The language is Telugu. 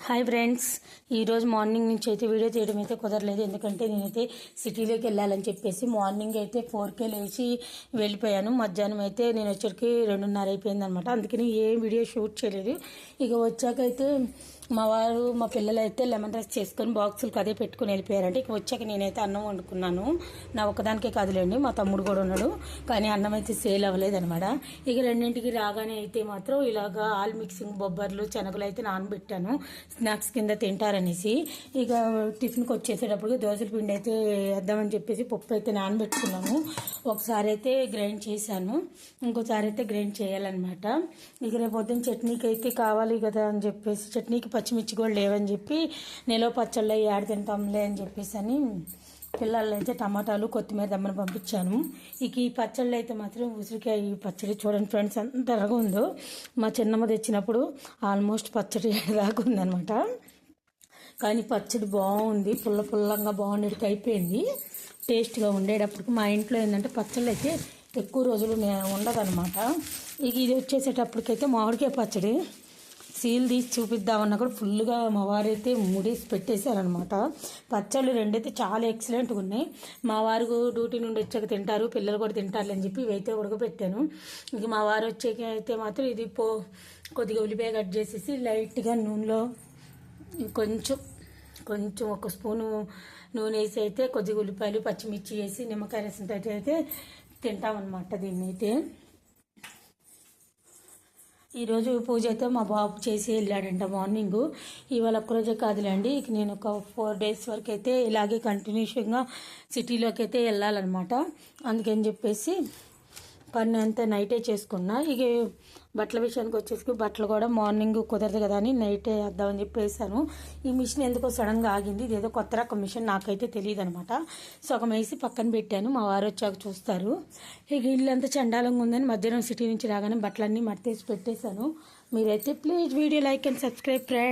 హాయ్ ఫ్రెండ్స్, ఈరోజు మార్నింగ్ నుంచి అయితే వీడియో తీయడం అయితే కుదరలేదు. ఎందుకంటే నేనైతే సిటీలోకి వెళ్ళాలని చెప్పేసి మార్నింగ్ అయితే 4కే లేచి వెళ్ళిపోయాను. మధ్యాహ్నం అయితే నేను వచ్చరికి 2:30 అయిపోయింది అనమాట. అందుకని ఏం వీడియో షూట్ చేయలేదు. ఇక వచ్చాకైతే మా వారు మా పిల్లలు అయితే లెమన్ రైస్ చేసుకొని బాక్సులకు అదే పెట్టుకుని వెళ్ళిపోయారంటే ఇక వచ్చాక నేనైతే అన్నం వండుకున్నాను. నా ఒక్కదానికే కాదులేండి, మా తమ్ముడు కూడా ఉన్నాడు. కానీ అన్నం అయితే సేల్ అవ్వలేదు అనమాట. ఇక 2ంటికి రాగానే అయితే మాత్రం ఇలాగా ఆల్ మిక్సింగ్ బొబ్బర్లు శనగలు అయితే నానబెట్టాను, స్నాక్స్ కింద తింటారనేసి. ఇక టిఫిన్కి వచ్చేసేటప్పుడు దోశల పిండి అయితే వేద్దామని చెప్పేసి పప్పు అయితే నానబెట్టుకున్నాను. ఒకసారి అయితే గ్రైండ్ చేశాను, ఇంకోసారి అయితే గ్రైండ్ చేయాలన్నమాట. ఇక రేపు పొద్దున్న చట్నీకి అయితే కావాలి కదా అని చెప్పేసి, చట్నీకి పచ్చిమిర్చి కూడా లేవని చెప్పి నిలవ పచ్చళ్ళు ఆడ తింటాంలే అని చెప్పేసి అని పిల్లలు అయితే టమాటాలు కొత్తిమీర దమ్మని పంపించాను. ఇక ఈ పచ్చళ్ళు అయితే మాత్రం ఉసిరికాయ పచ్చడి చూడండి ఫ్రెండ్స్ ఎంత ఎలాగ ఉందో. మా చిన్నమ్మ తెచ్చినప్పుడు ఆల్మోస్ట్ పచ్చడి దాకా ఉందనమాట. కానీ పచ్చడి బాగుంది, పుల్లంగా బాగుండేటికి అయిపోయింది. టేస్ట్గా ఉండేటప్పటికి మా ఇంట్లో ఏంటంటే పచ్చళ్ళు అయితే ఎక్కువ రోజులు ఉండదనమాట. ఇక ఇది వచ్చేసేటప్పటికైతే మామిడికాయ పచ్చడి సీల్ తీసి చూపిద్దామన్నా కూడా ఫుల్గా మా వారైతే ముడేసి పెట్టేశారనమాట. పచ్చళ్ళు రెండైతే చాలా ఎక్సలెంట్గా ఉన్నాయి. మా వారు డ్యూటీ నుండి వచ్చాక తింటారు, పిల్లలు కూడా తింటారు అని చెప్పి ఇవైతే ఉడకబెట్టాను. ఇక మా వారు వచ్చాక అయితే మాత్రం ఇది కొద్దిగా ఉల్లిపాయ కట్ చేసేసి లైట్గా నూనెలో కొంచెం ఒక స్పూను నూనె వేసి అయితే కొద్దిగా ఉల్లిపాయలు పచ్చిమిర్చి వేసి నిమ్మకాయ రసం అయితే తింటామన్నమాట. దీన్ని అయితే ఈరోజు పూజ అయితే మా బాబు చేసి వెళ్ళాడంట మార్నింగు. ఇవాళ ఒక్కరోజే కాదులేండి, ఇక నేను ఒక 4 days వరకు అయితే ఇలాగే కంటిన్యూషన్గా సిటీలోకి అయితే వెళ్ళాలన్నమాట. అందుకని చెప్పేసి పని అంతా నైటే చేసుకున్నా. ఇక బట్టల విషయానికి వచ్చేసి బట్టలు కూడా మార్నింగ్ కుదరదు కదా అని నైటే వేద్దామని చెప్పేసాను. ఈ మిషన్ ఎందుకో సడన్గా ఆగింది, ఇదేదో కొత్త రకం మిషన్, నాకైతే తెలియదు అనమాట. సగం వేసి పక్కన పెట్టాను, మా వారు వచ్చాక చూస్తారు. ఇక ఇల్లంతా చండాలంగా ఉందని మధ్యాహ్నం సిటీ నుంచి రాగానే బట్టలన్నీ మడతేసి పెట్టేశాను. మీరైతే please video like and subscribe friends.